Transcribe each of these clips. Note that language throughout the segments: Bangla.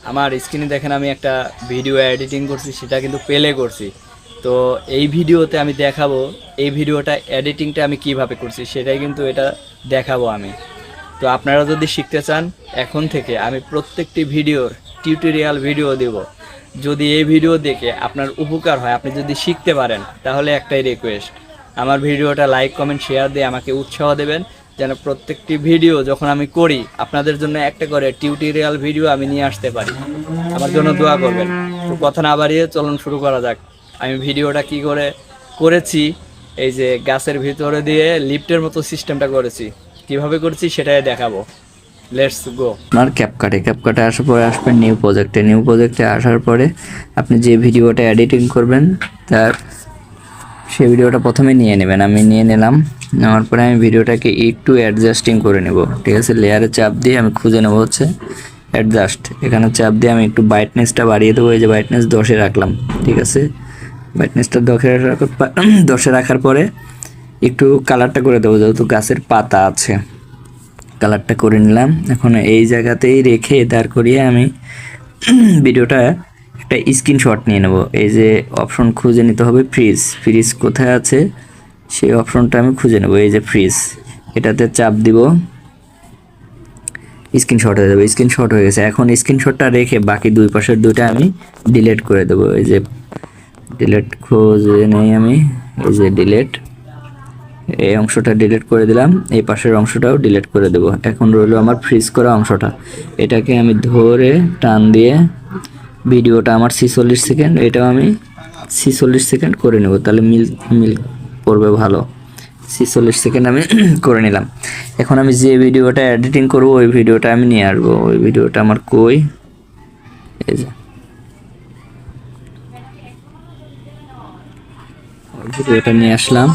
আমার স্ক্রিনে দেখেন আমি একটা ভিডিও এডিটিং করছি, সেটা কিন্তু প্লে করছি। তো এই ভিডিওতে আমি দেখাবো এই ভিডিওটা এডিটিংটা আমি কিভাবে করছি, সেটাই কিন্তু এটা দেখাবো আমি। তো আপনারা যদি শিখতে চান, এখন থেকে আমি প্রত্যেকটি ভিডিওর টিউটোরিয়াল ভিডিও দেব। যদি এই ভিডিও দেখে আপনার উপকার হয়, আপনি যদি শিখতে পারেন, তাহলে একটাই রিকোয়েস্ট, আমার ভিডিওটা লাইক কমেন্ট শেয়ার দিয়ে আমাকে উৎসাহ দেবেন, যেন প্রত্যেকটি ভিডিও যখন আমি করি আপনাদের জন্য একটা করে টিউটোরিয়াল ভিডিও আমি নিয়ে আসতে পারি। আমার জন্য দোয়া করবেন। তো কথা না বাড়িয়ে চলুন শুরু করা যাক। আমি ভিডিওটা কি করে করেছি, এই যে গাছের ভিতরে দিয়ে লিফটের মতো সিস্টেমটা করেছি, কিভাবে করেছি সেটাই দেখাবো। Let's go. আপনার ক্যাপকাটে আসার পরে আসবেন নিউ প্রজেক্টে আসার পরে আপনি যে ভিডিওটা এডিটিং করবেন তার সেই ভিডিওটা প্রথমে নিয়ে নেবেন। আমি নিয়ে নিলাম, নেওয়ার পরে আমি ভিডিওটাকে একটু অ্যাডজাস্টিং করে নেব। ঠিক আছে, লেয়ারে চাপ দিয়ে আমি খুঁজে নেব হচ্ছে অ্যাডজাস্ট। এখানে চাপ দিয়ে আমি একটু ব্রাইটনেসটা বাড়িয়ে দেবো। এই যে ব্রাইটনেস 10-এ রাখলাম। ঠিক আছে, ব্রাইটনেসটা 10-এ রাখার পরে একটু কালারটা করে দেবো, যেহেতু গাছের পাতা আছে কালারটা করে নিলাম। এখন এই জায়গাতেই রেখে দাঁড় করিয়ে আমি ভিডিওটা একটা স্ক্রিনশট নিয়ে নেব। এই যে অপশন খুঁজে নিতে হবে, ফ্রিজ কোথায় আছে সেই অপশনটা আমি খুঁজে নেব। এই যে ফ্রিজ, এটাতে চাপ দিব, স্ক্রিনশট হয়ে যাবে। স্ক্রিনশট হয়ে গেছে। এখন স্ক্রিনশটটা রেখে বাকি দুই পাশের দুইটা আমি ডিলিট করে দেবো। এই যে ডিলিট খুঁজে নেই আমি, এই যে ডিলিট, এই অংশটা ডিলিট করে দিলাম, এই পাশের অংশটাও ডিলিট করে দেব। এখন রইল আমার ফ্রিজ করা অংশটা। এটাকে আমি ধরে টান দিয়ে ভিডিওটা আমার 46 সেকেন্ড, এটাও আমি 46 সেকেন্ড করে নেব, তাহলে মিল পড়বে ভালো। 46 সেকেন্ড আমি করে নিলাম। এখন আমি যে ভিডিওটা এডিটিং করব ওই ভিডিওটা আমি নিয়ে আসবো। ওই ভিডিওটা আমার কই, এই যে ভিডিওটা নিয়ে আসলাম।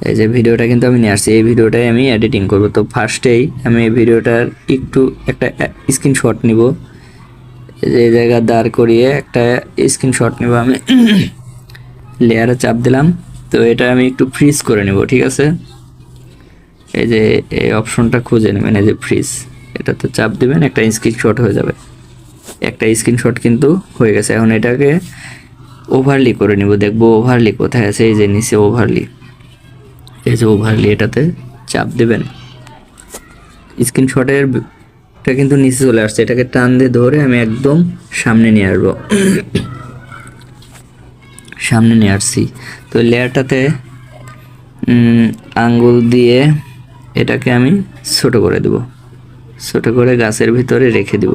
এই যে ভিডিওটা কিন্তু আমি নিয়ে আসছি, এই ভিডিওটাই আমি এডিটিং করব। তো ফার্স্টেই আমি এই ভিডিওটার একটু একটা স্ক্রিনশট নিব। এই জায়গা দাঁড় করিয়ে একটা স্ক্রিনশট নিব আমি। লেয়ারে চাপ দিলাম। তো এটা আমি একটু ফ্রিজ করে নেব। ঠিক আছে, এই যে এই অপশনটা খুঁজে নেবেন, এই যে ফ্রিজ, এটাতে চাপ দিবেন, একটা স্ক্রিনশট হয়ে যাবে। একটা স্ক্রিনশট কিন্তু হয়ে গেছে। এখন এটাকে ওভারলি করে নিব। দেখবো ওভারলি কোথায় আছে, এই যে নিচে ওভারলি, এই যে ওভারলি, এটাতে চাপ দেবেন। স্ক্রিনশটের এটা কিন্তু নিচে চলে আসছে, এটাকে টান দিয়ে ধরে আমি একদম সামনে নিয়ে আসবো। সামনে নিয়ে আসছি। তো লেয়ারটাতে আঙ্গুল দিয়ে এটাকে আমি ছোট করে দেব, ছোট করে গাছের ভিতরে রেখে দেব।